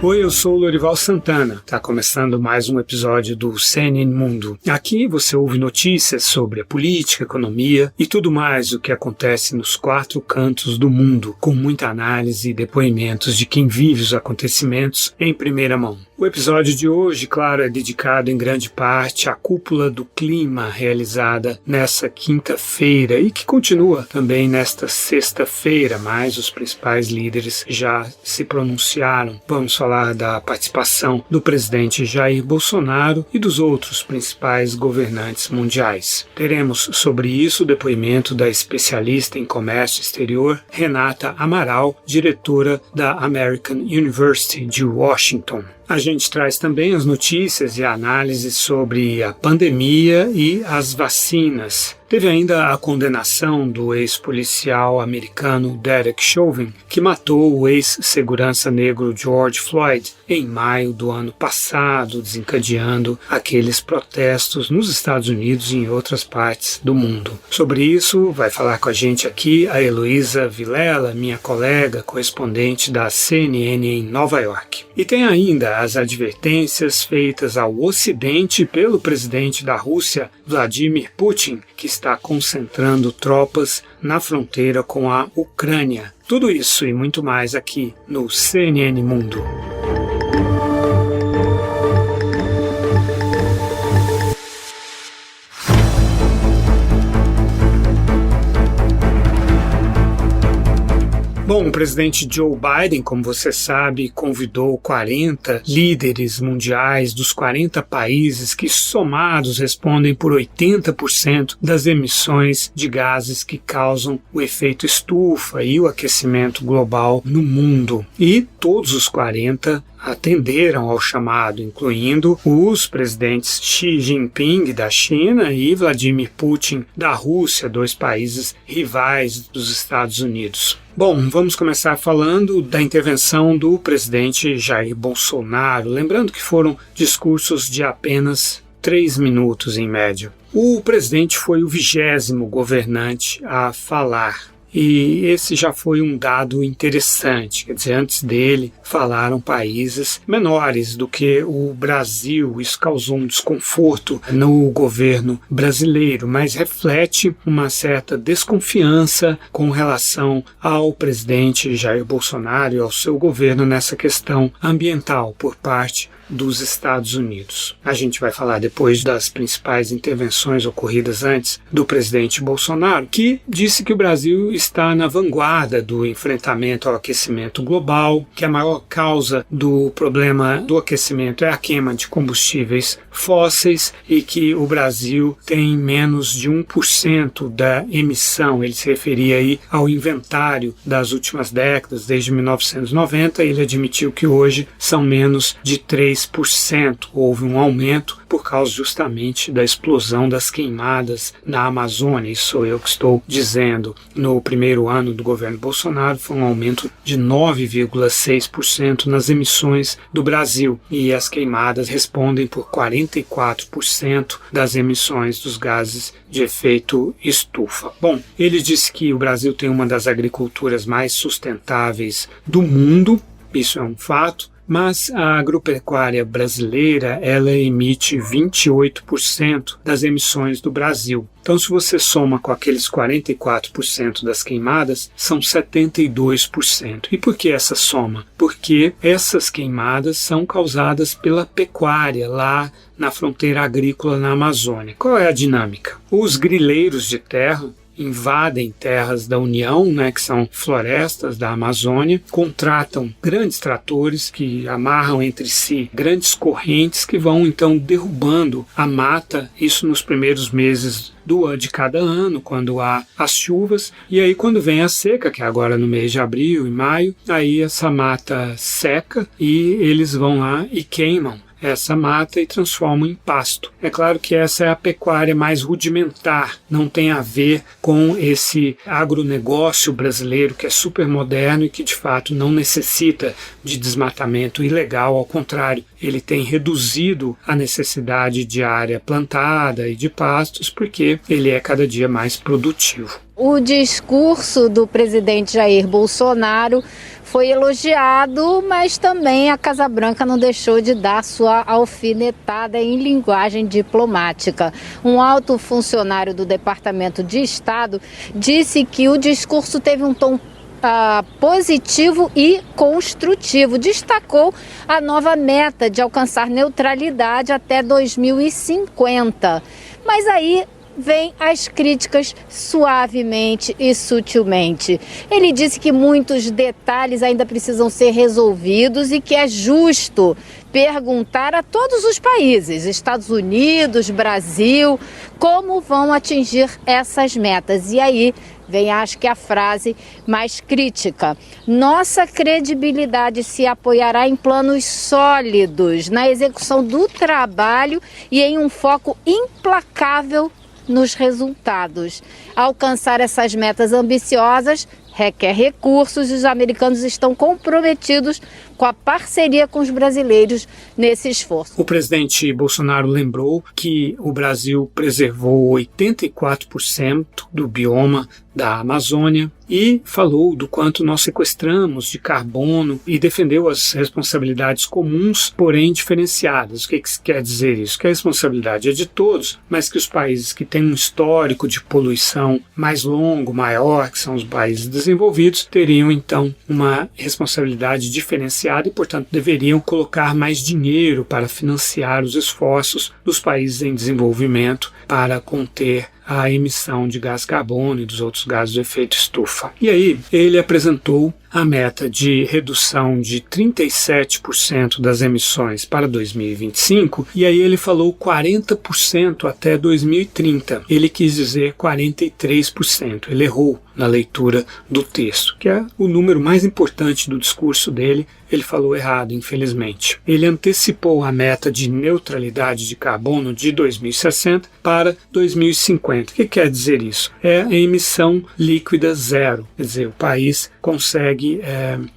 Oi, eu sou o Lorival Santana. Está começando mais um episódio do CNN Mundo. Aqui você ouve notícias sobre a política, economia e tudo mais o que acontece nos quatro cantos do mundo, com muita análise e depoimentos de quem vive os acontecimentos em primeira mão. O episódio de hoje, claro, é dedicado em grande parte à cúpula do clima realizada nessa quinta-feira e que continua também nesta sexta-feira, mas os principais líderes já se pronunciaram. Vamos falar da participação do presidente Jair Bolsonaro e dos outros principais governantes mundiais. Teremos sobre isso o depoimento da especialista em comércio exterior Renata Amaral, diretora da American University de Washington. A gente traz também as notícias e a análise sobre a pandemia e as vacinas. Teve ainda a condenação do ex-policial americano Derek Chauvin, que matou o ex-segurança negro George Floyd em maio do ano passado, desencadeando aqueles protestos nos Estados Unidos e em outras partes do mundo. Sobre isso, vai falar com a gente aqui a Heloísa Vilela, minha colega, correspondente da CNN em Nova York. E tem ainda as advertências feitas ao Ocidente pelo presidente da Rússia, Vladimir Putin, que está concentrando tropas na fronteira com a Ucrânia. Tudo isso e muito mais aqui no CNN Mundo. Bom, o presidente Joe Biden, como você sabe, convidou 40 líderes mundiais dos 40 países que somados respondem por 80% das emissões de gases que causam o efeito estufa e o aquecimento global no mundo. E todos os 40 atenderam ao chamado, incluindo os presidentes Xi Jinping da China e Vladimir Putin da Rússia, dois países rivais dos Estados Unidos. Bom, vamos começar falando da intervenção do presidente Jair Bolsonaro, lembrando que foram discursos de apenas 3 minutos em média. O presidente foi o 20º governante a falar. E esse já foi um dado interessante, quer dizer, antes dele falaram países menores do que o Brasil. Isso causou um desconforto no governo brasileiro, mas reflete uma certa desconfiança com relação ao presidente Jair Bolsonaro e ao seu governo nessa questão ambiental por parte dos Estados Unidos. A gente vai falar depois das principais intervenções ocorridas antes do presidente Bolsonaro, que disse que o Brasil está na vanguarda do enfrentamento ao aquecimento global, que a maior causa do problema do aquecimento é a queima de combustíveis fósseis e que o Brasil tem menos de 1% da emissão. Ele se referia aí ao inventário das últimas décadas, desde 1990, ele admitiu que hoje são menos de 3%. Houve um aumento por causa justamente da explosão das queimadas na Amazônia. Isso sou eu que estou dizendo. No primeiro ano do governo Bolsonaro foi um aumento de 9,6% nas emissões do Brasil e as queimadas respondem por 44% das emissões dos gases de efeito estufa. Bom, ele disse que o Brasil tem uma das agriculturas mais sustentáveis do mundo, isso é um fato. Mas a agropecuária brasileira, ela emite 28% das emissões do Brasil. Então, se você soma com aqueles 44% das queimadas, são 72%. E por que essa soma? Porque essas queimadas são causadas pela pecuária lá na fronteira agrícola na Amazônia. Qual é a dinâmica? Os grileiros de terra invadem terras da União, que são florestas da Amazônia, contratam grandes tratores que amarram entre si grandes correntes que vão então derrubando a mata, isso nos primeiros meses de cada ano, quando há as chuvas, e aí quando vem a seca, que é agora no mês de abril e maio, aí essa mata seca e eles vão lá e queimam essa mata e transformam em pasto. É claro que essa é a pecuária mais rudimentar, não tem a ver com esse agronegócio brasileiro que é super moderno e que de fato não necessita de desmatamento ilegal, ao contrário, ele tem reduzido a necessidade de área plantada e de pastos porque ele é cada dia mais produtivo. O discurso do presidente Jair Bolsonaro foi elogiado, mas também a Casa Branca não deixou de dar sua alfinetada em linguagem diplomática. Um alto funcionário do Departamento de Estado disse que o discurso teve um tom positivo e construtivo. Destacou a nova meta de alcançar neutralidade até 2050. Mas aí vêm as críticas suavemente e sutilmente. Ele disse que muitos detalhes ainda precisam ser resolvidos e que é justo perguntar a todos os países, Estados Unidos, Brasil, como vão atingir essas metas. E aí vem, acho que a frase mais crítica. Nossa credibilidade se apoiará em planos sólidos, na execução do trabalho e em um foco implacável nos resultados. Alcançar essas metas ambiciosas requer recursos e os americanos estão comprometidos com a parceria com os brasileiros nesse esforço. O presidente Bolsonaro lembrou que o Brasil preservou 84% do bioma da Amazônia e falou do quanto nós sequestramos de carbono e defendeu as responsabilidades comuns, porém diferenciadas. O que quer dizer isso? Que a responsabilidade é de todos, mas que os países que têm um histórico de poluição mais longo, maior, que são os países desenvolvidos, teriam então uma responsabilidade diferenciada e, portanto, deveriam colocar mais dinheiro para financiar os esforços dos países em desenvolvimento para conter a emissão de gás carbono e dos outros gases de efeito estufa. E aí ele apresentou a meta de redução de 37% das emissões para 2025, e aí ele falou 40% até 2030. Ele quis dizer 43%. Ele errou na leitura do texto, que é o número mais importante do discurso dele. Ele falou errado, infelizmente. Ele antecipou a meta de neutralidade de carbono de 2060 para 2050. O que quer dizer isso? É a emissão líquida zero. Quer dizer, o país consegue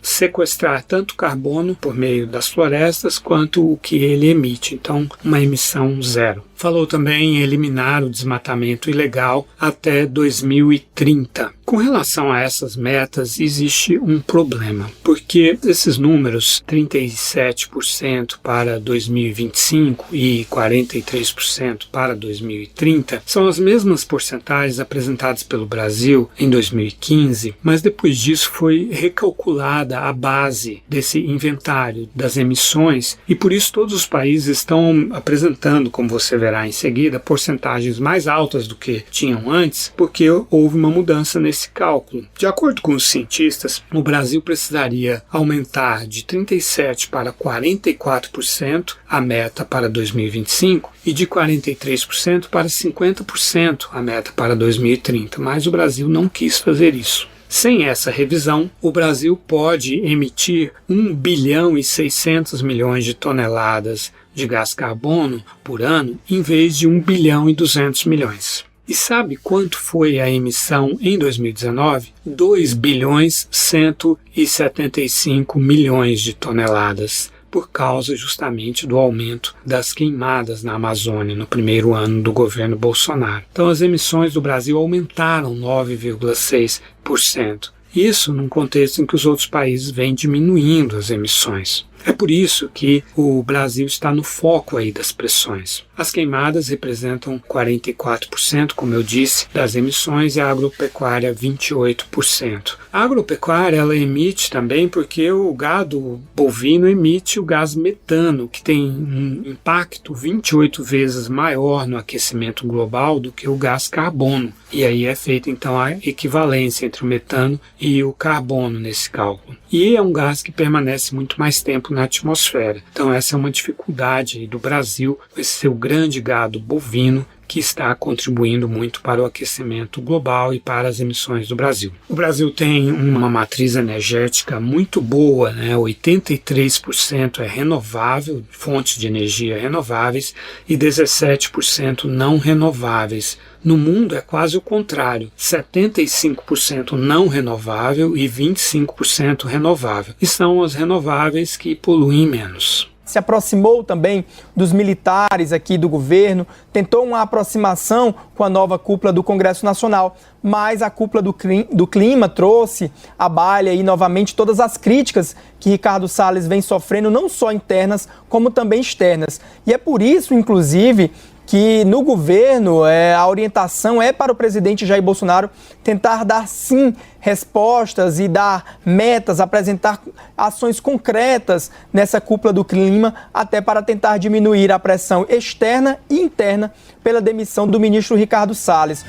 sequestrar tanto carbono por meio das florestas quanto o que ele emite. Então, uma emissão zero. Falou também em eliminar o desmatamento ilegal até 2030. Com relação a essas metas, existe um problema, porque esses números, 37% para 2025 e 43% para 2030, são as mesmas porcentagens apresentadas pelo Brasil em 2015, mas depois disso foi recalculada a base desse inventário das emissões e por isso todos os países estão apresentando, como você verá em seguida, porcentagens mais altas do que tinham antes, porque houve uma mudança nesse cálculo. De acordo com os cientistas, o Brasil precisaria aumentar de 37% para 44% a meta para 2025 e de 43% para 50% a meta para 2030, mas o Brasil não quis fazer isso. Sem essa revisão, o Brasil pode emitir 1 bilhão e 600 milhões de toneladas de gás carbono por ano, em vez de 1 bilhão e 200 milhões. E sabe quanto foi a emissão em 2019? 2 bilhões 175 milhões de toneladas, por causa justamente do aumento das queimadas na Amazônia no primeiro ano do governo Bolsonaro. Então as emissões do Brasil aumentaram 9,6%. Isso num contexto em que os outros países vêm diminuindo as emissões. É por isso que o Brasil está no foco aí das pressões. As queimadas representam 44%, como eu disse, das emissões e a agropecuária 28%. A agropecuária ela emite também porque o gado bovino emite o gás metano, que tem um impacto 28 vezes maior no aquecimento global do que o gás carbono. E aí é feita então a equivalência entre o metano e o carbono nesse cálculo. E é um gás que permanece muito mais tempo na atmosfera. Então essa é uma dificuldade aí do Brasil, esse seu grande gado bovino que está contribuindo muito para o aquecimento global e para as emissões do Brasil. O Brasil tem uma matriz energética muito boa, 83% é renovável, fontes de energia renováveis, e 17% não renováveis. No mundo é quase o contrário, 75% não renovável e 25% renovável. E são as renováveis que poluem menos. se aproximou também dos militares aqui do governo, tentou uma aproximação com a nova cúpula do Congresso Nacional, mas a cúpula do clima trouxe à baila aí novamente todas as críticas que Ricardo Salles vem sofrendo, não só internas, como também externas. E é por isso, inclusive, que no governo a orientação é para o presidente Jair Bolsonaro tentar dar sim respostas e dar metas, apresentar ações concretas nessa cúpula do clima, até para tentar diminuir a pressão externa e interna pela demissão do ministro Ricardo Salles.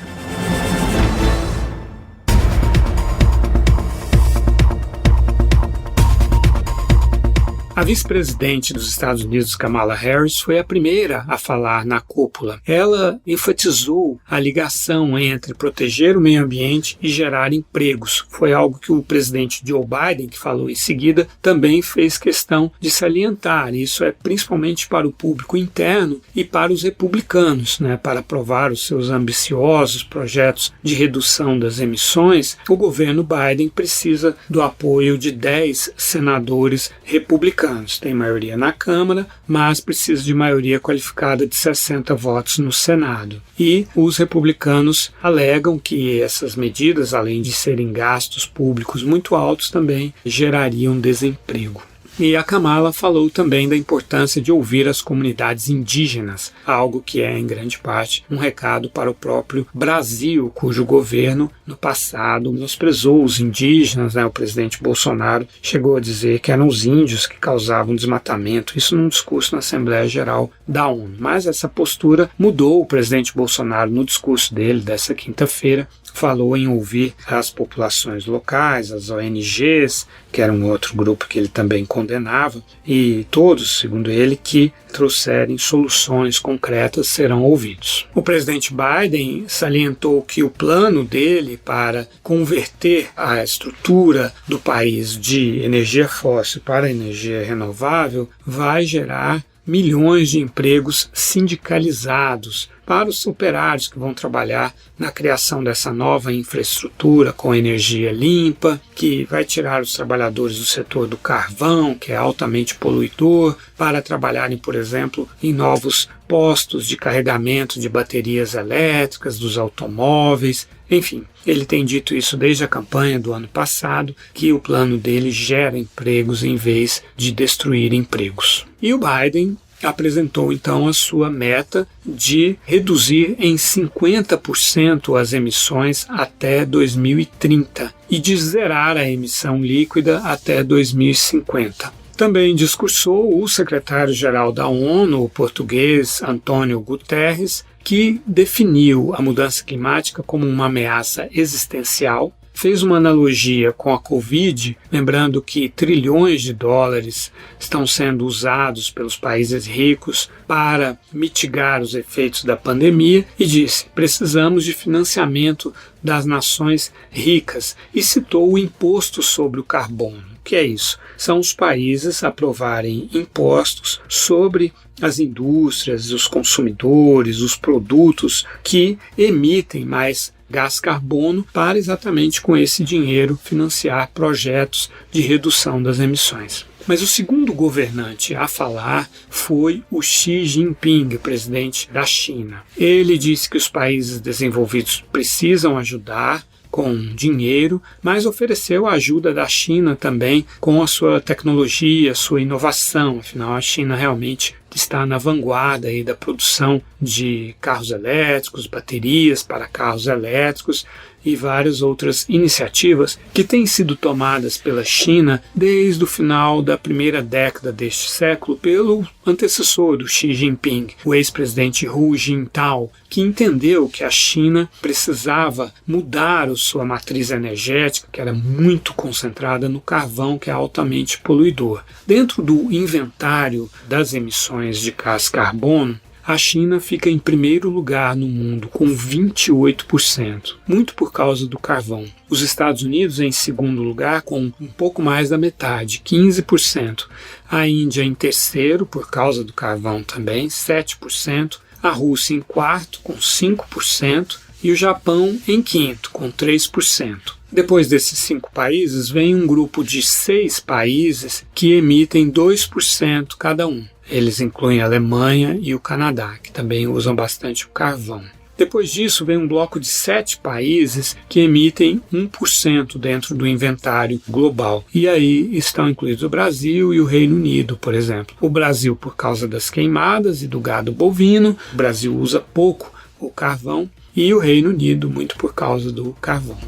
A vice-presidente dos Estados Unidos, Kamala Harris, foi a primeira a falar na cúpula. Ela enfatizou a ligação entre proteger o meio ambiente e gerar empregos. Foi algo que o presidente Joe Biden, que falou em seguida, também fez questão de salientar. Isso é principalmente para o público interno e para os republicanos, para aprovar os seus ambiciosos projetos de redução das emissões. O governo Biden precisa do apoio de 10 senadores republicanos. Tem maioria na Câmara, mas precisa de maioria qualificada de 60 votos no Senado. E os republicanos alegam que essas medidas, além de serem gastos públicos muito altos, também gerariam desemprego. E a Kamala falou também da importância de ouvir as comunidades indígenas, algo que é, em grande parte, um recado para o próprio Brasil, cujo governo, no passado, menosprezou os indígenas. O presidente Bolsonaro chegou a dizer que eram os índios que causavam desmatamento, isso num discurso na Assembleia Geral da ONU. Mas essa postura mudou. O presidente Bolsonaro, no discurso dele dessa quinta-feira, falou em ouvir as populações locais, as ONGs, que era um outro grupo que ele também condenava, e todos, segundo ele, que trouxerem soluções concretas serão ouvidos. O presidente Biden salientou que o plano dele para converter a estrutura do país de energia fóssil para energia renovável vai gerar milhões de empregos sindicalizados para os operários que vão trabalhar na criação dessa nova infraestrutura com energia limpa, que vai tirar os trabalhadores do setor do carvão, que é altamente poluidor, para trabalharem, por exemplo, em novos postos de carregamento de baterias elétricas, dos automóveis. Enfim, ele tem dito isso desde a campanha do ano passado, que o plano dele gera empregos em vez de destruir empregos. E o Biden apresentou então a sua meta de reduzir em 50% as emissões até 2030 e de zerar a emissão líquida até 2050. Também discursou o secretário-geral da ONU, o português António Guterres, que definiu a mudança climática como uma ameaça existencial. Fez uma analogia com a Covid, lembrando que trilhões de dólares estão sendo usados pelos países ricos para mitigar os efeitos da pandemia e disse: precisamos de financiamento das nações ricas, e citou o imposto sobre o carbono. O que é isso? São os países aprovarem impostos sobre as indústrias, os consumidores, os produtos que emitem mais gás carbono, para exatamente com esse dinheiro financiar projetos de redução das emissões. Mas o segundo governante a falar foi o Xi Jinping, presidente da China. Ele disse que os países desenvolvidos precisam ajudar com dinheiro, mas ofereceu a ajuda da China também com a sua tecnologia, sua inovação. Afinal, a China realmente está na vanguarda aí da produção de carros elétricos, baterias para carros elétricos e várias outras iniciativas que têm sido tomadas pela China desde o final da primeira década deste século pelo antecessor do Xi Jinping, o ex-presidente Hu Jintao, que entendeu que a China precisava mudar a sua matriz energética, que era muito concentrada no carvão, que é altamente poluidor. Dentro do inventário das emissões de gás carbono, a China fica em primeiro lugar no mundo, com 28%, muito por causa do carvão. Os Estados Unidos em segundo lugar, com um pouco mais da metade, 15%. A Índia em terceiro, por causa do carvão também, 7%. A Rússia em quarto, com 5%. e o Japão em quinto, com 3%. Depois desses 5 países, vem um grupo de 6 países que emitem 2% cada um. Eles incluem a Alemanha e o Canadá, que também usam bastante o carvão. Depois disso, vem um bloco de 7 países que emitem 1% dentro do inventário global. E aí estão incluídos o Brasil e o Reino Unido, por exemplo. O Brasil por causa das queimadas e do gado bovino, o Brasil usa pouco o carvão, e o Reino Unido muito por causa do carvão.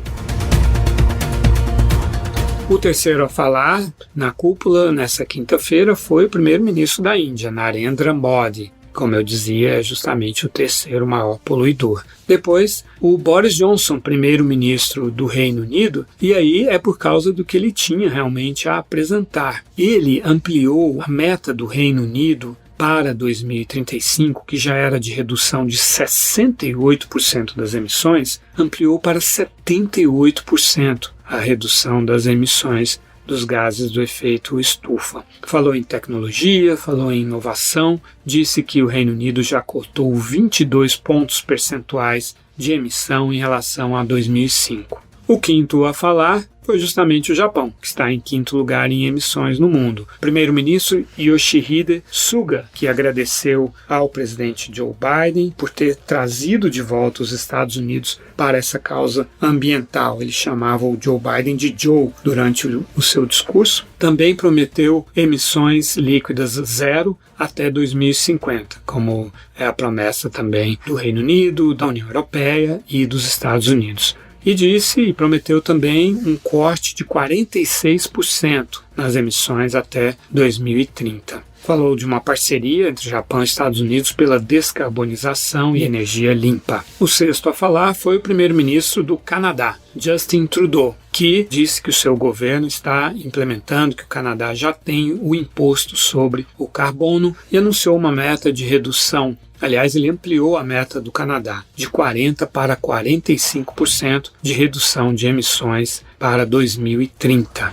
O terceiro a falar na cúpula nessa quinta-feira foi o primeiro-ministro da Índia, Narendra Modi. Como eu dizia, é justamente o terceiro maior poluidor. Depois, o Boris Johnson, primeiro-ministro do Reino Unido, e aí é por causa do que ele tinha realmente a apresentar. Ele ampliou a meta do Reino Unido para 2035, que já era de redução de 68% das emissões, ampliou para 78% a redução das emissões dos gases do efeito estufa. Falou em tecnologia, falou em inovação, disse que o Reino Unido já cortou 22 pontos percentuais de emissão em relação a 2005. O quinto a falar foi justamente o Japão, que está em quinto lugar em emissões no mundo. O primeiro-ministro Yoshihide Suga, que agradeceu ao presidente Joe Biden por ter trazido de volta os Estados Unidos para essa causa ambiental. Ele chamava o Joe Biden de Joe durante o seu discurso. Também prometeu emissões líquidas zero até 2050, como é a promessa também do Reino Unido, da União Europeia e dos Estados Unidos. E disse e prometeu também um corte de 46% nas emissões até 2030. Falou de uma parceria entre Japão e Estados Unidos pela descarbonização e energia limpa. O sexto a falar foi o primeiro-ministro do Canadá, Justin Trudeau, que disse que o seu governo está implementando, que o Canadá já tem o imposto sobre o carbono e anunciou uma meta de redução. Aliás, ele ampliou a meta do Canadá de 40% para 45% de redução de emissões para 2030.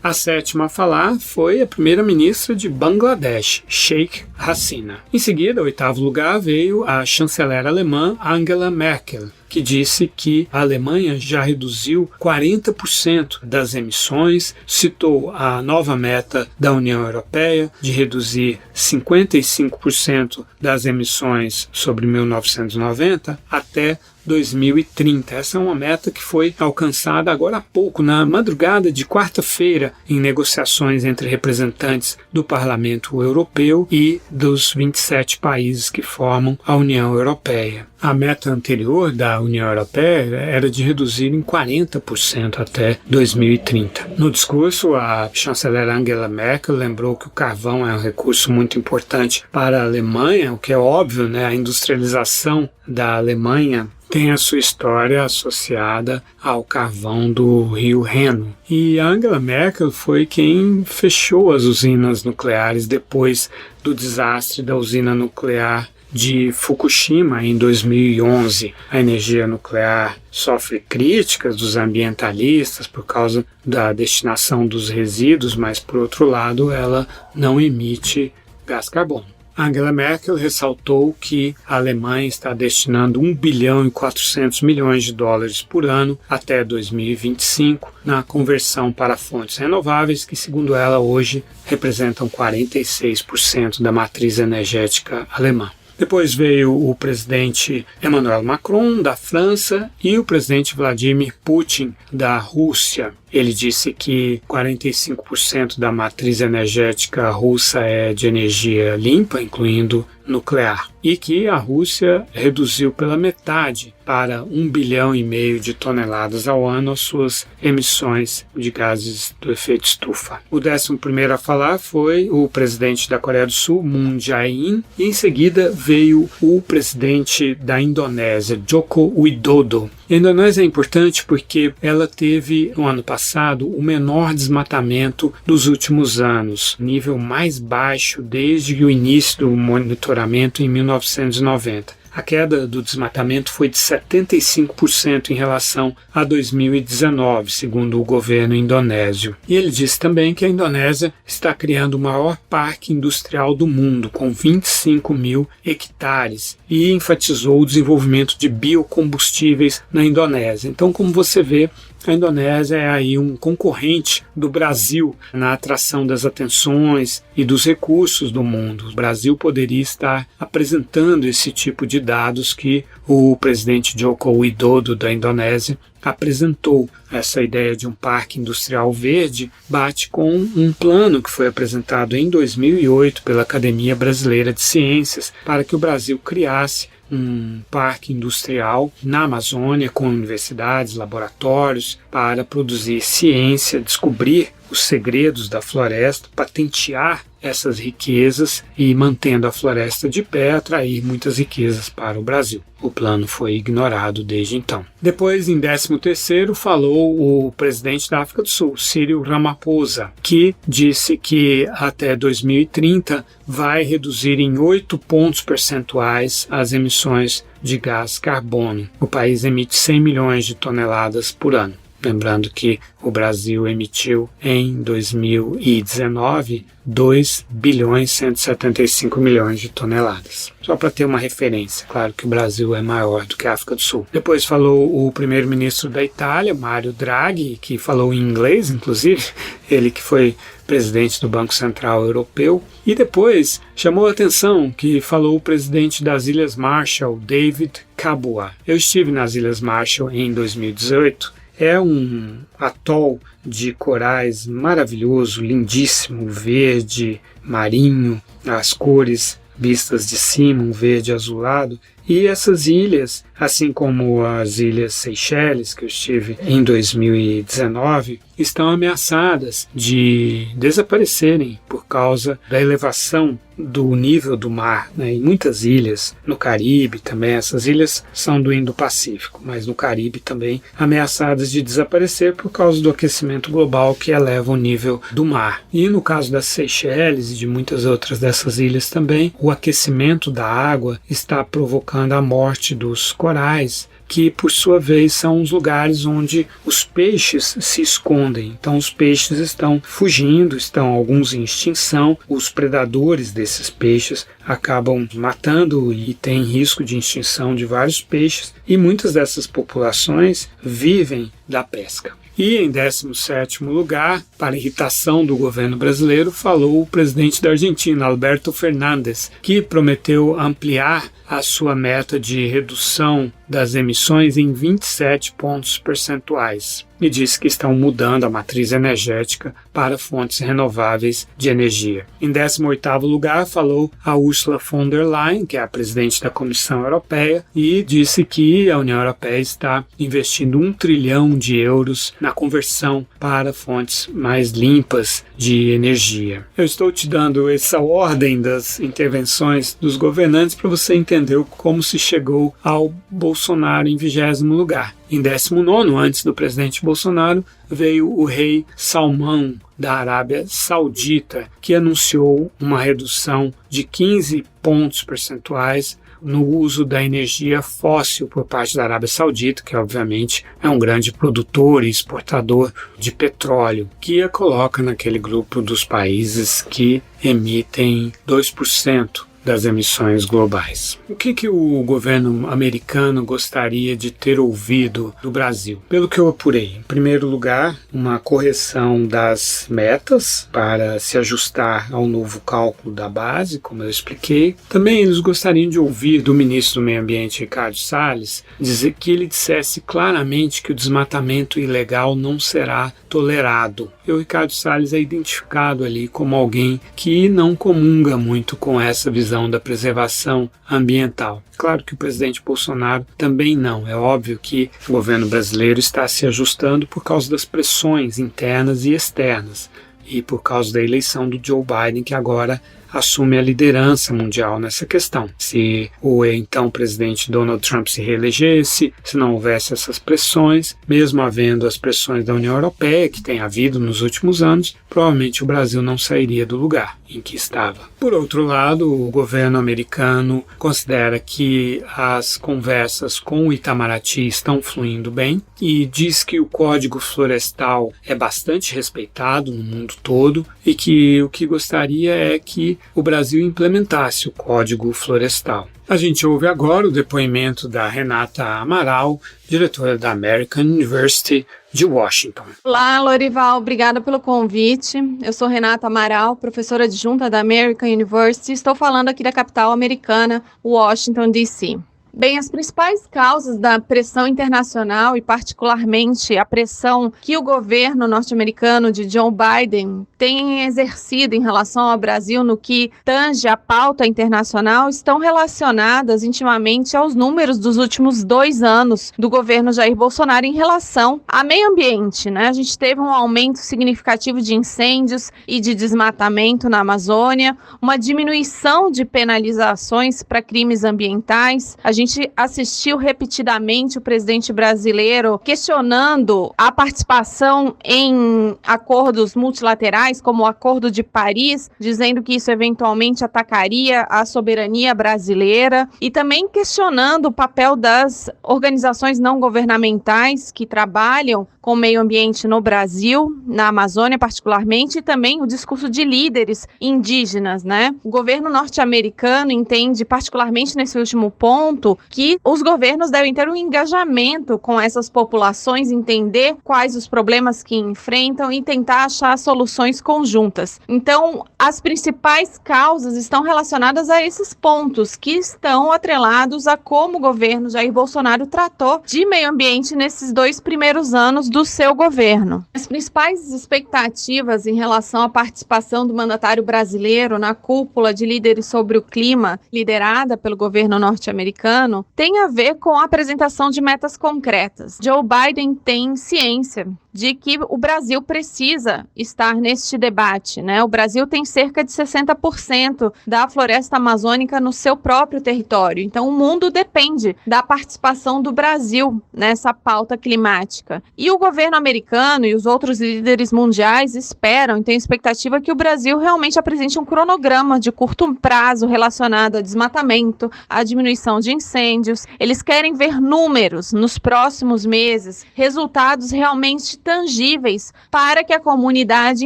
A sétima a falar foi a primeira-ministra de Bangladesh, Sheikh Hasina. Em seguida, ao oitavo lugar, veio a chanceler alemã Angela Merkel, que disse que a Alemanha já reduziu 40% das emissões, citou a nova meta da União Europeia de reduzir 55% das emissões sobre 1990 até 2030. Essa é uma meta que foi alcançada agora há pouco, na madrugada de quarta-feira, em negociações entre representantes do Parlamento Europeu e dos 27 países que formam a União Europeia. A meta anterior da União Europeia era de reduzir em 40% até 2030. No discurso, a chanceler Angela Merkel lembrou que o carvão é um recurso muito importante para a Alemanha, o que é óbvio, né? A industrialização da Alemanha tem a sua história associada ao carvão do rio Reno. E a Angela Merkel foi quem fechou as usinas nucleares depois do desastre da usina nuclear de Fukushima em 2011. A energia nuclear sofre críticas dos ambientalistas por causa da destinação dos resíduos, mas por outro lado ela não emite gás carbono. Angela Merkel ressaltou que a Alemanha está destinando 1 bilhão e 400 milhões de dólares por ano até 2025 na conversão para fontes renováveis, que, segundo ela, hoje representam 46% da matriz energética alemã. Depois veio o presidente Emmanuel Macron, da França, e o presidente Vladimir Putin, da Rússia. Ele disse que 45% da matriz energética russa é de energia limpa, incluindo nuclear, e que a Rússia reduziu pela metade para 1,5 bilhão de toneladas ao ano as suas emissões de gases do efeito estufa. O 11º a falar foi o presidente da Coreia do Sul, Moon Jae-in, e em seguida veio o presidente da Indonésia, Joko Widodo. A Indonésia é importante porque ela teve, no ano passado, o menor desmatamento dos últimos anos, nível mais baixo desde o início do monitoramento em 1990. a queda do desmatamento foi de 75% em relação a 2019, segundo o governo indonésio. E ele disse também que a Indonésia está criando o maior parque industrial do mundo, com 25 mil hectares, e enfatizou o desenvolvimento de biocombustíveis na Indonésia. Então, como você vê, a Indonésia é aí um concorrente do Brasil na atração das atenções e dos recursos do mundo. O Brasil poderia estar apresentando esse tipo de dados que o presidente Joko Widodo da Indonésia apresentou. Essa ideia de um parque industrial verde bate com um plano que foi apresentado em 2008 pela Academia Brasileira de Ciências para que o Brasil criasse um parque industrial na Amazônia com universidades, laboratórios para produzir ciência, descobrir os segredos da floresta, patentear essas riquezas e, mantendo a floresta de pé, atrair muitas riquezas para o Brasil. O plano foi ignorado desde então. Depois, em 13º, falou o presidente da África do Sul, Cyril Ramaphosa, que disse que até 2030 vai reduzir em 8 pontos percentuais as emissões de gás carbono. O país emite 100 milhões de toneladas por ano. Lembrando que o Brasil emitiu em 2019 2 bilhões 175 milhões de toneladas. Só para ter uma referência, claro que o Brasil é maior do que a África do Sul. Depois falou o primeiro-ministro da Itália, Mario Draghi, que falou em inglês, inclusive, ele que foi presidente do Banco Central Europeu. E depois chamou a atenção que falou o presidente das Ilhas Marshall, David Caboa. Eu estive nas Ilhas Marshall em 2018. É um atol de corais maravilhoso, lindíssimo, verde, marinho, as cores vistas de cima, um verde azulado. E essas ilhas, assim como as Ilhas Seychelles, que eu estive em 2019, estão ameaçadas de desaparecerem por causa da elevação do nível do mar, né? Em muitas ilhas, no Caribe também, essas ilhas são do Indo-Pacífico, mas no Caribe também ameaçadas de desaparecer por causa do aquecimento global que eleva o nível do mar. E no caso das Seychelles e de muitas outras dessas ilhas também, o aquecimento da água está provocando a morte dos corais, que por sua vez são os lugares onde os peixes se escondem. Então os peixes estão fugindo, estão alguns em extinção, os predadores desses peixes acabam matando e tem risco de extinção de vários peixes, e muitas dessas populações vivem da pesca. E em 17º lugar, para irritação do governo brasileiro, falou o presidente da Argentina, Alberto Fernandes, que prometeu ampliar a sua meta de redução das emissões em 27 pontos percentuais e disse que estão mudando a matriz energética para fontes renováveis de energia. Em 18º lugar, falou a Ursula von der Leyen, que é a presidente da Comissão Europeia, e disse que a União Europeia está investindo 1 trilhão de euros na conversão para fontes mais limpas de energia. Eu estou te dando essa ordem das intervenções dos governantes para você entender como se chegou ao Bolsonaro em 20º lugar. Em 19º, antes do presidente Bolsonaro, veio o rei Salmão da Arábia Saudita, que anunciou uma redução de 15 pontos percentuais no uso da energia fóssil por parte da Arábia Saudita, que obviamente é um grande produtor e exportador de petróleo, que a coloca naquele grupo dos países que emitem 2% das emissões globais. O que o governo americano gostaria de ter ouvido do Brasil? Pelo que eu apurei, em primeiro lugar, uma correção das metas para se ajustar ao novo cálculo da base, como eu expliquei. Também eles gostariam de ouvir do ministro do Meio Ambiente, Ricardo Salles, dizer que ele dissesse claramente que o desmatamento ilegal não será tolerado. E o Ricardo Salles é identificado ali como alguém que não comunga muito com essa visão da preservação ambiental. Claro que o presidente Bolsonaro também não. É óbvio que o governo brasileiro está se ajustando por causa das pressões internas e externas e por causa da eleição do Joe Biden, que agora assume a liderança mundial nessa questão. Se o então presidente Donald Trump se reelegesse, se não houvesse essas pressões, mesmo havendo as pressões da União Europeia, que tem havido nos últimos anos, provavelmente o Brasil não sairia do lugar em que estava. Por outro lado, o governo americano considera que as conversas com o Itamaraty estão fluindo bem e diz que o Código Florestal é bastante respeitado no mundo todo e que o que gostaria é que o Brasil implementasse o Código Florestal. A gente ouve agora o depoimento da Renata Amaral, diretora da American University de Washington. Olá, Lorival, obrigada pelo convite. Eu sou Renata Amaral, professora adjunta da American University. Estou falando aqui da capital americana, Washington, D.C. Bem, as principais causas da pressão internacional e particularmente a pressão que o governo norte-americano de Joe Biden tem exercido em relação ao Brasil no que tange a pauta internacional estão relacionadas intimamente aos números dos últimos 2 anos do governo Jair Bolsonaro em relação ao meio ambiente, né? A gente teve um aumento significativo de incêndios e de desmatamento na Amazônia, uma diminuição de penalizações para crimes ambientais. A gente assistiu repetidamente o presidente brasileiro questionando a participação em acordos multilaterais, como o Acordo de Paris, dizendo que isso eventualmente atacaria a soberania brasileira, e também questionando o papel das organizações não governamentais que trabalham com o meio ambiente no Brasil, na Amazônia particularmente, e também o discurso de líderes indígenas, né? O governo norte-americano entende, particularmente nesse último ponto, que os governos devem ter um engajamento com essas populações, entender quais os problemas que enfrentam e tentar achar soluções conjuntas. Então, as principais causas estão relacionadas a esses pontos, que estão atrelados a como o governo Jair Bolsonaro tratou de meio ambiente nesses 2 primeiros anos do seu governo. As principais expectativas em relação à participação do mandatário brasileiro na cúpula de líderes sobre o clima, liderada pelo governo norte-americano, tem a ver com a apresentação de metas concretas. Joe Biden tem ciência de que o Brasil precisa estar neste debate, né? O Brasil tem cerca de 60% da floresta amazônica no seu próprio território. Então, o mundo depende da participação do Brasil nessa pauta climática. E o governo americano e os outros líderes mundiais esperam e têm expectativa que o Brasil realmente apresente um cronograma de curto prazo relacionado a desmatamento, a diminuição de incêndios. Eles querem ver números nos próximos meses, resultados realmente tangíveis, para que a comunidade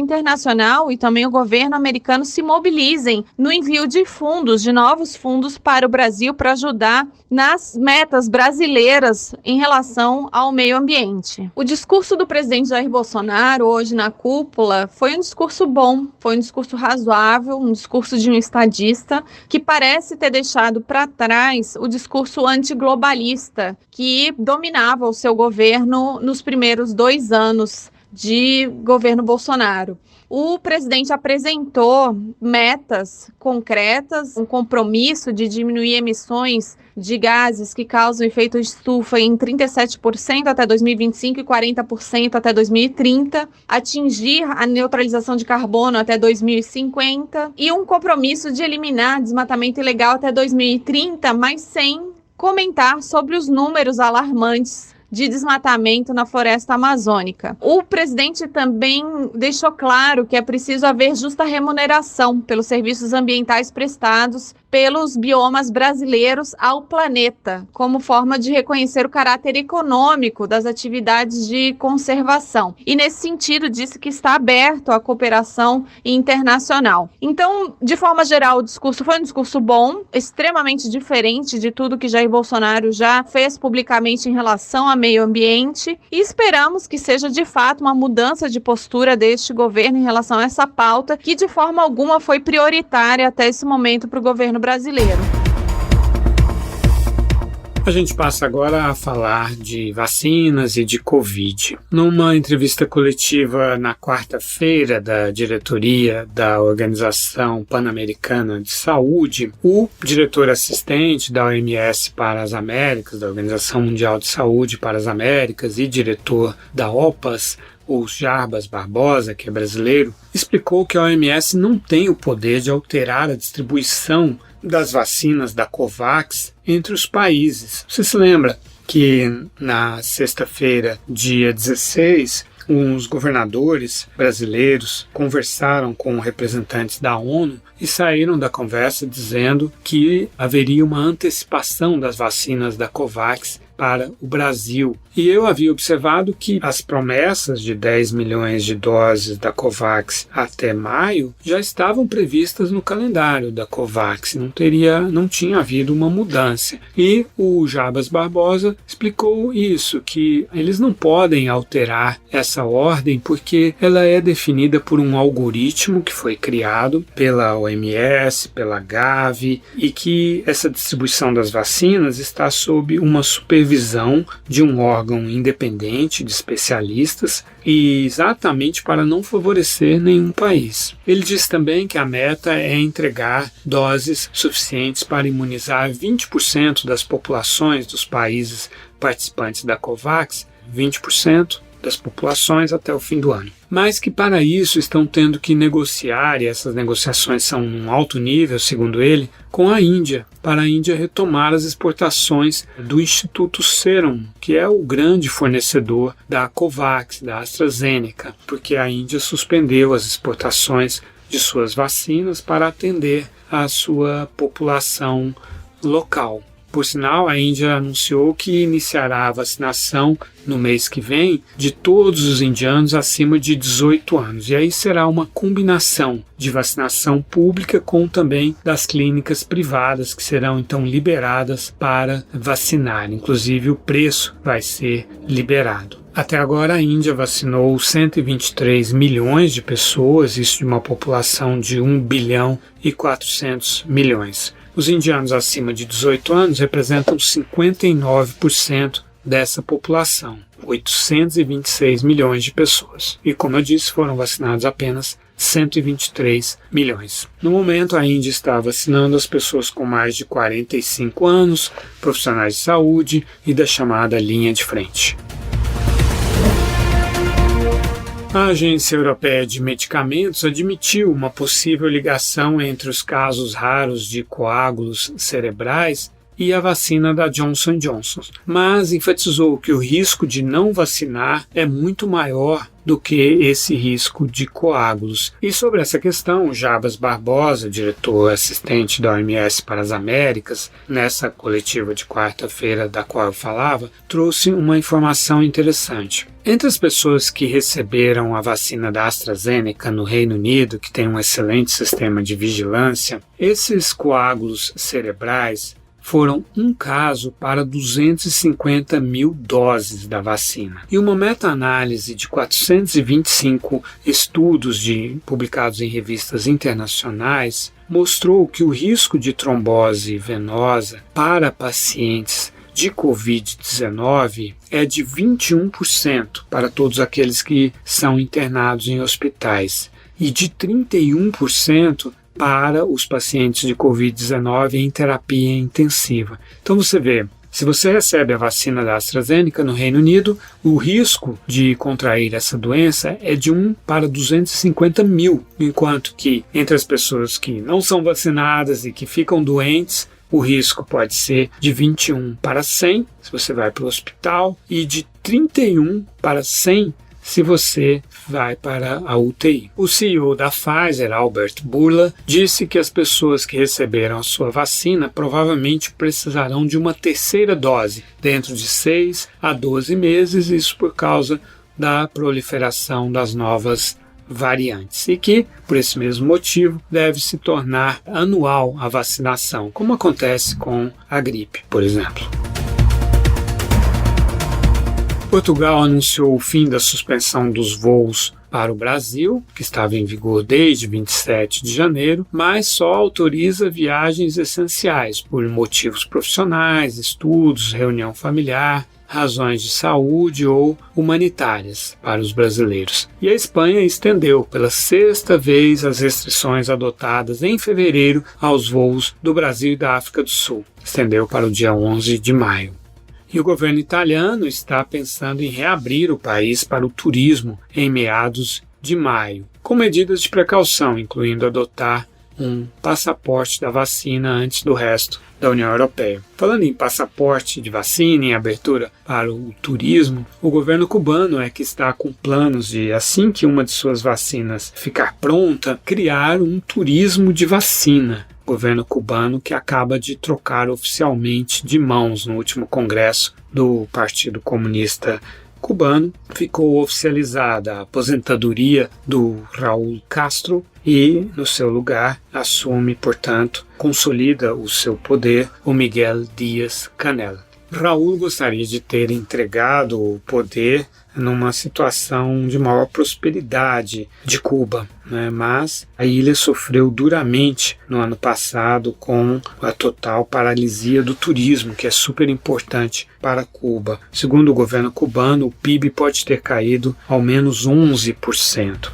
internacional e também o governo americano se mobilizem no envio de fundos, de novos fundos para o Brasil, para ajudar nas metas brasileiras em relação ao meio ambiente. O discurso do presidente Jair Bolsonaro hoje na cúpula foi um discurso bom, foi um discurso razoável, um discurso de um estadista que parece ter deixado para trás o discurso antiglobalista que dominava o seu governo nos primeiros 2 anos de governo Bolsonaro. O presidente apresentou metas concretas, um compromisso de diminuir emissões de gases que causam efeito de estufa em 37% até 2025 e 40% até 2030, atingir a neutralização de carbono até 2050 e um compromisso de eliminar desmatamento ilegal até 2030, mas sem comentar sobre os números alarmantes de desmatamento na floresta amazônica. O presidente também deixou claro que é preciso haver justa remuneração pelos serviços ambientais prestados pelos biomas brasileiros ao planeta, como forma de reconhecer o caráter econômico das atividades de conservação. E, nesse sentido, disse que está aberto à cooperação internacional. Então, de forma geral, o discurso foi um discurso bom, extremamente diferente de tudo que Jair Bolsonaro já fez publicamente em relação ao meio ambiente, e esperamos que seja, de fato, uma mudança de postura deste governo em relação a essa pauta, que, de forma alguma, foi prioritária até esse momento para o governo brasileiro. A gente passa agora a falar de vacinas e de Covid. Numa entrevista coletiva na quarta-feira da diretoria da Organização Pan-Americana de Saúde, o diretor assistente da OMS para as Américas, da Organização Mundial de Saúde para as Américas e diretor da OPAS, o Jarbas Barbosa, que é brasileiro, explicou que a OMS não tem o poder de alterar a distribuição das vacinas da COVAX entre os países. Você se lembra que na sexta-feira, dia 16, os governadores brasileiros conversaram com representantes da ONU e saíram da conversa dizendo que haveria uma antecipação das vacinas da COVAX para o Brasil. E eu havia observado que as promessas de 10 milhões de doses da COVAX até maio já estavam previstas no calendário da COVAX, não tinha havido uma mudança. E o Jarbas Barbosa explicou isso, que eles não podem alterar essa ordem porque ela é definida por um algoritmo que foi criado pela OMS, pela Gavi, e que essa distribuição das vacinas está sob uma supervisão de um órgão independente de especialistas e exatamente para não favorecer nenhum país. Ele diz também que a meta é entregar doses suficientes para imunizar 20% das populações dos países participantes da COVAX, 20% das populações até o fim do ano. Mas que para isso estão tendo que negociar, e essas negociações são em um alto nível, segundo ele, com a Índia, para a Índia retomar as exportações do Instituto Serum, que é o grande fornecedor da COVAX, da AstraZeneca, porque a Índia suspendeu as exportações de suas vacinas para atender a sua população local. Por sinal, a Índia anunciou que iniciará a vacinação no mês que vem de todos os indianos acima de 18 anos. E aí será uma combinação de vacinação pública com também das clínicas privadas que serão então liberadas para vacinar. Inclusive o preço vai ser liberado. Até agora a Índia vacinou 123 milhões de pessoas, isso de uma população de 1 bilhão e 400 milhões. Os indianos acima de 18 anos representam 59% dessa população, 826 milhões de pessoas. E, como eu disse, foram vacinados apenas 123 milhões. No momento, a Índia está vacinando as pessoas com mais de 45 anos, profissionais de saúde e da chamada linha de frente. A Agência Europeia de Medicamentos admitiu uma possível ligação entre os casos raros de coágulos cerebrais e a vacina da Johnson & Johnson, mas enfatizou que o risco de não vacinar é muito maior do que esse risco de coágulos. E sobre essa questão, o Jarbas Barbosa, diretor assistente da OMS para as Américas, nessa coletiva de quarta-feira da qual eu falava, trouxe uma informação interessante. Entre as pessoas que receberam a vacina da AstraZeneca no Reino Unido, que tem um excelente sistema de vigilância, esses coágulos cerebrais foram um caso para 250 mil doses da vacina. E uma meta-análise de 425 estudos publicados em revistas internacionais mostrou que o risco de trombose venosa para pacientes de Covid-19 é de 21% para todos aqueles que são internados em hospitais e de 31% para os pacientes de Covid-19 em terapia intensiva. Então você vê, se você recebe a vacina da AstraZeneca no Reino Unido, o risco de contrair essa doença é de 1 para 250 mil, enquanto que entre as pessoas que não são vacinadas e que ficam doentes, o risco pode ser de 21 para 100, se você vai para o hospital, e de 31 para 100 se você vai para a UTI. O CEO da Pfizer, Albert Bourla, disse que as pessoas que receberam a sua vacina provavelmente precisarão de uma terceira dose dentro de 6 a 12 meses, isso por causa da proliferação das novas variantes, e que, por esse mesmo motivo, deve se tornar anual a vacinação, como acontece com a gripe, por exemplo. Portugal anunciou o fim da suspensão dos voos para o Brasil, que estava em vigor desde 27 de janeiro, mas só autoriza viagens essenciais por motivos profissionais, estudos, reunião familiar, razões de saúde ou humanitárias para os brasileiros. E a Espanha estendeu pela 6ª vez as restrições adotadas em fevereiro aos voos do Brasil e da África do Sul. Estendeu para o dia 11 de maio. E o governo italiano está pensando em reabrir o país para o turismo em meados de maio, com medidas de precaução, incluindo adotar um passaporte da vacina antes do resto da União Europeia. Falando em passaporte de vacina, em abertura para o turismo, o governo cubano é que está com planos de, assim que uma de suas vacinas ficar pronta, criar um turismo de vacina. O governo cubano que acaba de trocar oficialmente de mãos no último congresso do Partido Comunista Cubano. Ficou oficializada a aposentadoria do Raúl Castro e, no seu lugar, assume, portanto, consolida o seu poder o Miguel Díaz-Canel. Raúl gostaria de ter entregado o poder numa situação de maior prosperidade de Cuba, né? Mas a ilha sofreu duramente no ano passado com a total paralisia do turismo, que é super importante para Cuba. Segundo o governo cubano, o PIB pode ter caído ao menos 11%.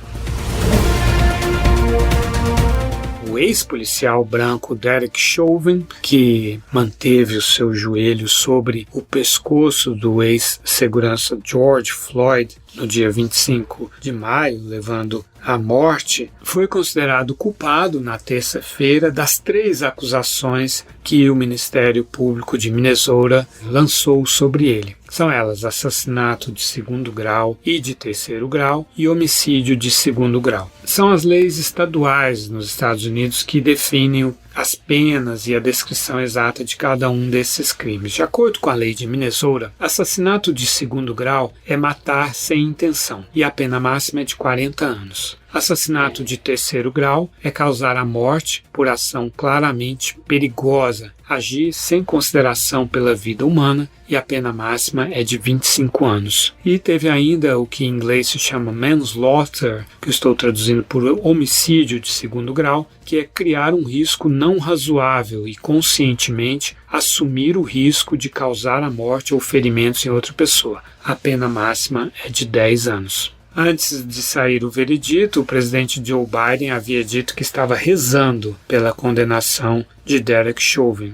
O ex-policial branco Derek Chauvin, que manteve o seu joelho sobre o pescoço do ex-segurança George Floyd no dia 25 de maio, levando à morte, foi considerado culpado na terça-feira das 3 acusações que o Ministério Público de Minnesota lançou sobre ele. São elas assassinato de 2º grau e de 3º grau e homicídio de 2º grau. São as leis estaduais nos Estados Unidos que definem as penas e a descrição exata de cada um desses crimes. De acordo com a lei de Minnesota, assassinato de 2º grau é matar sem intenção e a pena máxima é de 40 anos. Assassinato de 3º grau é causar a morte por ação claramente perigosa, agir sem consideração pela vida humana e a pena máxima é de 25 anos. E teve ainda o que em inglês se chama manslaughter, que eu estou traduzindo por homicídio de 2º grau, que é criar um risco não razoável e conscientemente assumir o risco de causar a morte ou ferimentos em outra pessoa. A pena máxima é de 10 anos. Antes de sair o veredito, o presidente Joe Biden havia dito que estava rezando pela condenação de Derek Chauvin.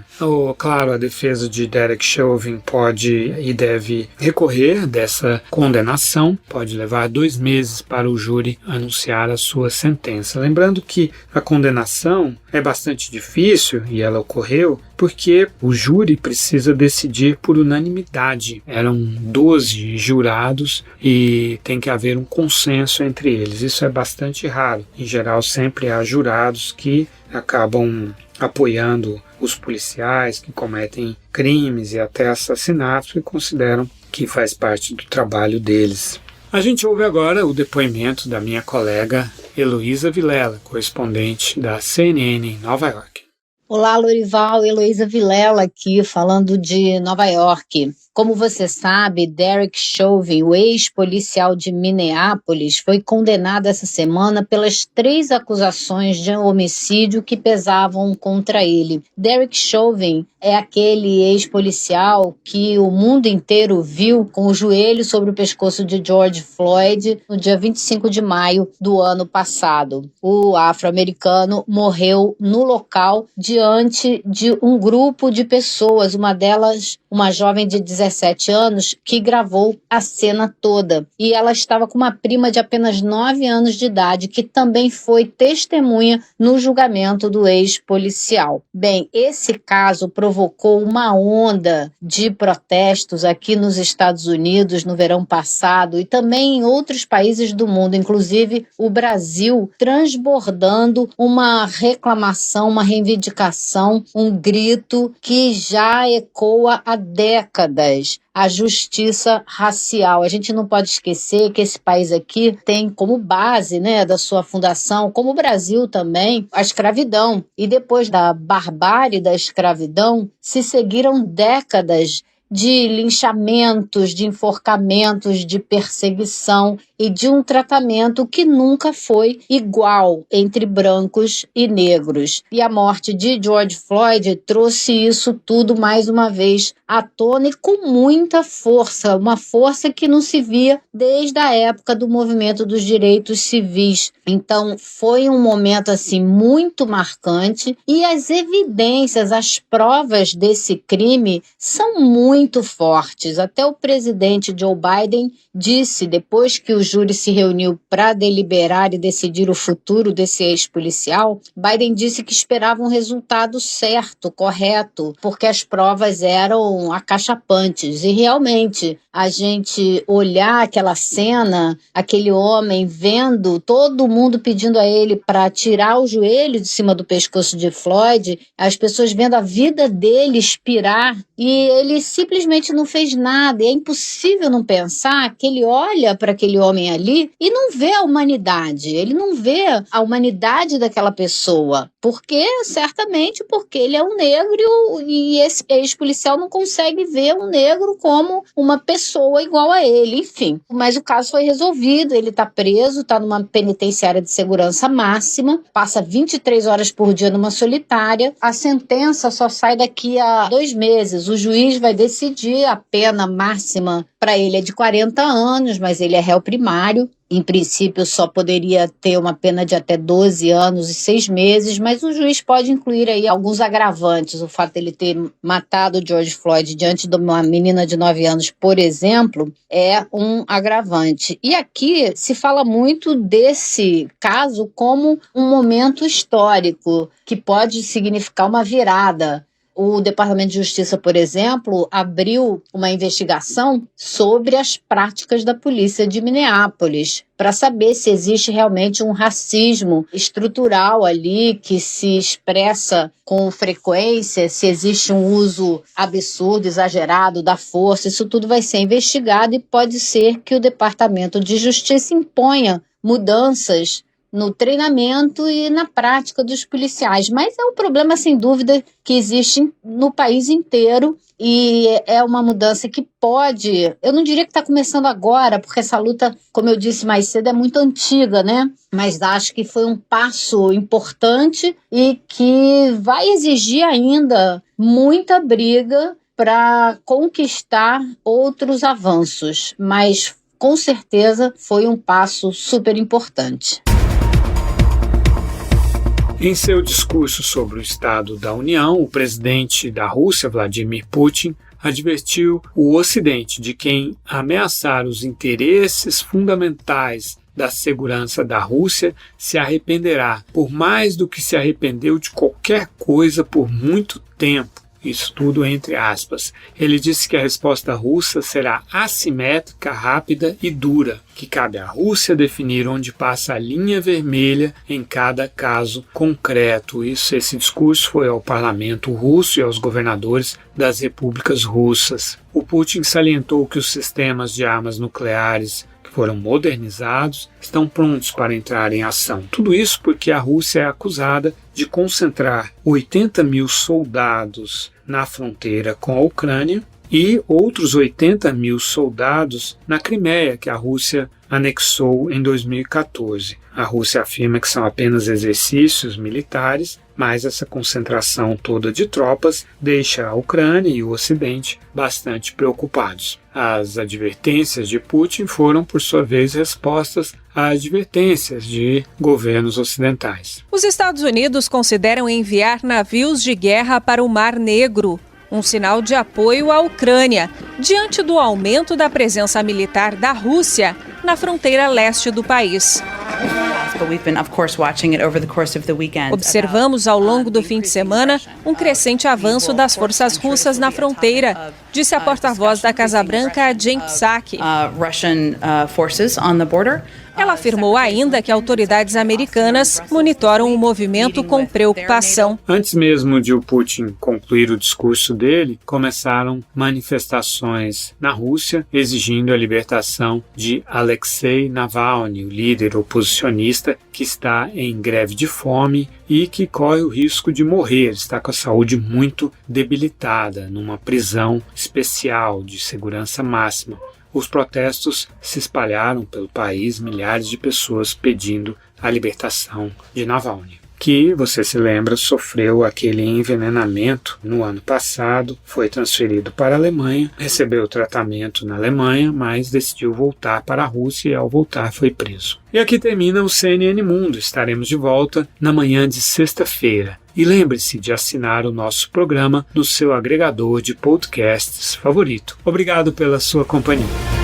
Claro, a defesa de Derek Chauvin pode e deve recorrer dessa condenação, pode levar 2 meses para o júri anunciar a sua sentença. Lembrando que a condenação é bastante difícil, e ela ocorreu, porque o júri precisa decidir por unanimidade. Eram 12 jurados e tem que haver um consenso entre eles. Isso é bastante raro. Em geral, sempre há jurados que acabam apoiando os policiais que cometem crimes e até assassinatos e consideram que faz parte do trabalho deles. A gente ouve agora o depoimento da minha colega Heloísa Vilela, correspondente da CNN em Nova York. Olá, Lorival, Heloísa Vilela aqui, falando de Nova York. Como você sabe, Derek Chauvin, o ex-policial de Minneapolis, foi condenado essa semana pelas 3 acusações de homicídio que pesavam contra ele. Derek Chauvin é aquele ex-policial que o mundo inteiro viu com o joelho sobre o pescoço de George Floyd no dia 25 de maio do ano passado. O afro-americano morreu no local diante de um grupo de pessoas, uma delas uma jovem de 17 anos que gravou a cena toda. E ela estava com uma prima de apenas 9 anos de idade, que também foi testemunha no julgamento do ex-policial. Bem, esse caso provocou uma onda de protestos aqui nos Estados Unidos no verão passado e também em outros países do mundo, inclusive o Brasil, transbordando uma reclamação, uma reivindicação, um grito que já ecoa há décadas. A justiça racial. A gente não pode esquecer que esse país aqui tem como base, da sua fundação, como o Brasil também, a escravidão. E depois da barbárie da escravidão, se seguiram décadas de linchamentos, de enforcamentos, de perseguição e de um tratamento que nunca foi igual entre brancos e negros. E a morte de George Floyd trouxe isso tudo mais uma vez à tona e com muita força, uma força que não se via desde a época do movimento dos direitos civis. Então foi um momento assim muito marcante e as evidências, as provas desse crime são muito fortes. Até o presidente Joe Biden disse, depois que o júri se reuniu para deliberar e decidir o futuro desse ex-policial, Biden disse que esperava um resultado certo, correto, porque as provas eram acachapantes. E realmente, a gente olhar aquela cena, aquele homem vendo todo mundo pedindo a ele para tirar o joelho de cima do pescoço de Floyd, as pessoas vendo a vida dele expirar e ele simplesmente não fez nada. E é impossível não pensar que ele olha para aquele homem ali e não vê a humanidade, ele não vê a humanidade daquela pessoa, certamente porque ele é um negro e esse ex-policial não consegue ver um negro como uma pessoa igual a ele, enfim. Mas o caso foi resolvido, ele está preso, está numa penitenciária de segurança máxima, passa 23 horas por dia numa solitária, a sentença só sai daqui a 2 meses, o juiz vai decidir, a pena máxima para ele é de 40 anos, mas ele é réu primário. Em princípio, só poderia ter uma pena de até 12 anos e 6 meses, mas o juiz pode incluir aí alguns agravantes. O fato de ele ter matado o George Floyd diante de uma menina de 9 anos, por exemplo, é um agravante. E aqui se fala muito desse caso como um momento histórico, que pode significar uma virada. O Departamento de Justiça, por exemplo, abriu uma investigação sobre as práticas da polícia de Minneapolis, para saber se existe realmente um racismo estrutural ali que se expressa com frequência, se existe um uso absurdo, exagerado da força. Isso tudo vai ser investigado e pode ser que o Departamento de Justiça imponha mudanças no treinamento e na prática dos policiais. Mas é um problema, sem dúvida, que existe no país inteiro e é uma mudança que pode... Eu não diria que está começando agora, porque essa luta, como eu disse mais cedo, é muito antiga, né? Mas acho que foi um passo importante e que vai exigir ainda muita briga para conquistar outros avanços. Mas, com certeza, foi um passo super importante. Em seu discurso sobre o Estado da União, o presidente da Rússia, Vladimir Putin, advertiu o Ocidente de quem ameaçar os interesses fundamentais da segurança da Rússia se arrependerá, por mais do que se arrependeu de qualquer coisa por muito tempo. Isso tudo entre aspas. Ele disse que a resposta russa será assimétrica, rápida e dura, que cabe à Rússia definir onde passa a linha vermelha em cada caso concreto. Esse discurso foi ao parlamento russo e aos governadores das repúblicas russas. O Putin salientou que os sistemas de armas nucleares foram modernizados, estão prontos para entrar em ação. Tudo isso porque a Rússia é acusada de concentrar 80 mil soldados na fronteira com a Ucrânia e outros 80 mil soldados na Crimeia, que a Rússia anexou em 2014. A Rússia afirma que são apenas exercícios militares, mas essa concentração toda de tropas deixa a Ucrânia e o Ocidente bastante preocupados. As advertências de Putin foram, por sua vez, respostas a advertências de governos ocidentais. Os Estados Unidos consideram enviar navios de guerra para o Mar Negro, um sinal de apoio à Ucrânia, diante do aumento da presença militar da Rússia na fronteira leste do país. Observamos ao longo do fim de semana um crescente avanço das forças russas na fronteira, disse a porta-voz da Casa Branca, Jen Psaki. Ela afirmou ainda que autoridades americanas monitoram o movimento com preocupação. Antes mesmo de o Putin concluir o discurso dele, começaram manifestações na Rússia exigindo a libertação de Alexei Navalny, o líder oposicionista que está em greve de fome e que corre o risco de morrer, está com a saúde muito debilitada, numa prisão especial de segurança máxima. Os protestos se espalharam pelo país, milhares de pessoas pedindo a libertação de Navalny, que, você se lembra, sofreu aquele envenenamento no ano passado, foi transferido para a Alemanha, recebeu tratamento na Alemanha, mas decidiu voltar para a Rússia e, ao voltar, foi preso. E aqui termina o CNN Mundo. Estaremos de volta na manhã de sexta-feira. E lembre-se de assinar o nosso programa no seu agregador de podcasts favorito. Obrigado pela sua companhia.